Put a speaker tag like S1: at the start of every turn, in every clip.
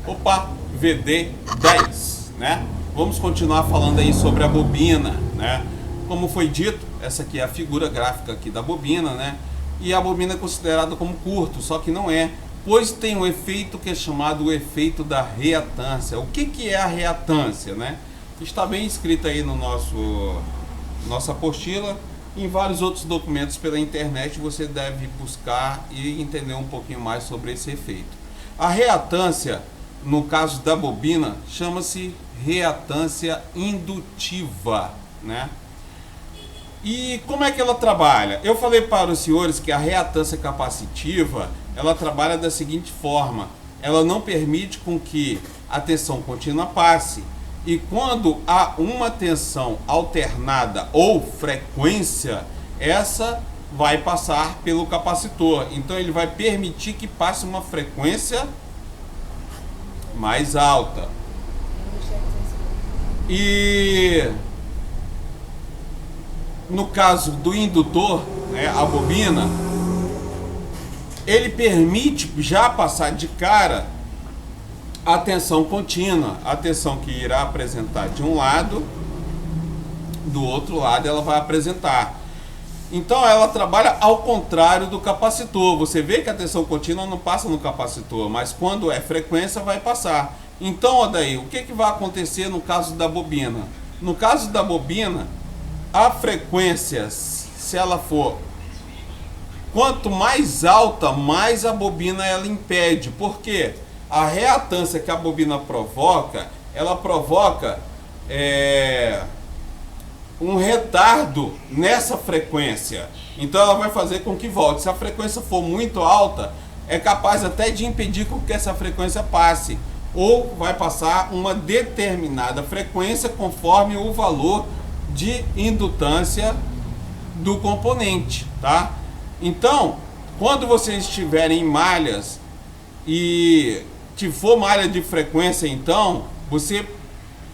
S1: Opa, VD10, né? Vamos continuar falando aí sobre a bobina, né? Como foi dito, essa aqui é a figura gráfica aqui da bobina, né? E a bobina é considerada como curto, só que não é, pois tem um efeito que é chamado o efeito da reatância. O que é a reatância, né? Está bem escrito aí no nossa apostila. Em vários outros documentos pela internet você deve buscar e entender um pouquinho mais sobre esse efeito. A reatância, no caso da bobina, chama-se reatância indutiva, né? E como é que ela trabalha? Eu falei para os senhores que a reatância capacitiva, ela trabalha da seguinte forma: ela não permite com que a tensão contínua passe. E quando há uma tensão alternada ou frequência, essa vai passar pelo capacitor. Então ele vai permitir que passe uma frequência mais alta. E no caso do indutor, né, a bobina, ele permite já passar de cara a tensão contínua, a tensão que irá apresentar de um lado, do outro lado ela vai apresentar. Então ela trabalha ao contrário do capacitor. Você vê que a tensão contínua não passa no capacitor, mas quando é frequência vai passar. Então, olha daí, o que vai acontecer no caso da bobina? No caso da bobina, a frequência, se ela for quanto mais alta, mais a bobina ela impede. Por quê? A reatância que a bobina provoca, ela provoca um retardo nessa frequência. Então ela vai fazer com que volte. Se a frequência for muito alta, é capaz até de impedir com que essa frequência passe. Ou vai passar uma determinada frequência conforme o valor de indutância do componente, tá? Então, quando vocês estiverem em malhas e se for malha de frequência, então você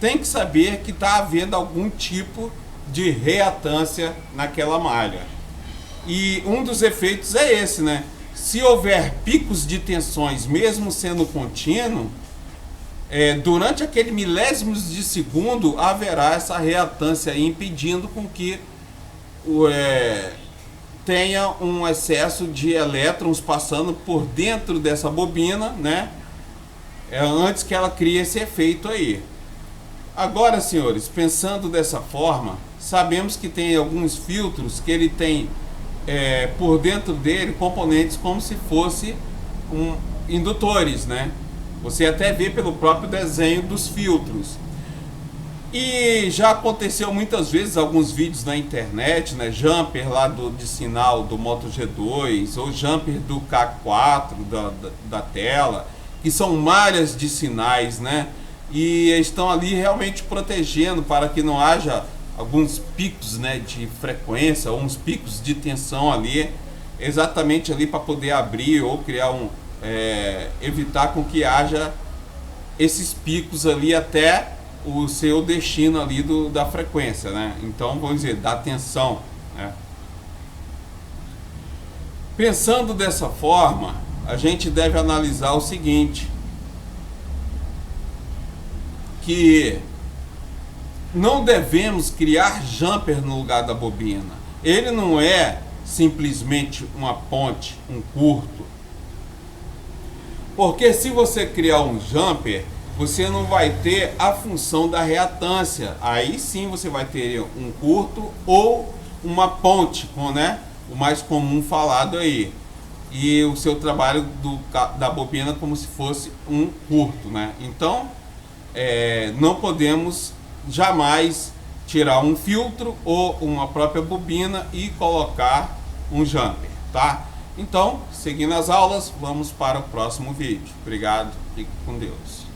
S1: tem que saber que está havendo algum tipo de reatância naquela malha. E um dos efeitos é esse, né? Se houver picos de tensões, mesmo sendo contínuo, durante aquele milésimos de segundo haverá essa reatância aí, impedindo com que tenha um excesso de elétrons passando por dentro dessa bobina, né? Antes que ela crie esse efeito aí. Agora, senhores, pensando dessa forma, sabemos que tem alguns filtros que ele tem por dentro dele componentes como se fosse indutores, né? Você até vê pelo próprio desenho dos filtros. E já aconteceu muitas vezes alguns vídeos na internet, né? Jumper lá de sinal do Moto G2 ou jumper do K4 da tela, que são malhas de sinais, né? E estão ali realmente protegendo para que não haja alguns picos, né, de frequência ou uns picos de tensão ali, exatamente ali para poder abrir ou criar evitar com que haja esses picos ali até o seu destino ali da frequência, né? Então, vamos dizer, da tensão, né? Pensando dessa forma, a gente deve analisar o seguinte, que não devemos criar jumper no lugar da bobina. Ele não é simplesmente uma ponte, um curto. Porque se você criar um jumper, você não vai ter a função da reatância. Aí sim você vai ter um curto ou uma ponte, né? O mais comum falado aí. E o seu trabalho da bobina como se fosse um curto, né? Então, não podemos jamais tirar um filtro ou uma própria bobina e colocar um jumper, tá? Então, seguindo as aulas, vamos para o próximo vídeo. Obrigado, fique com Deus.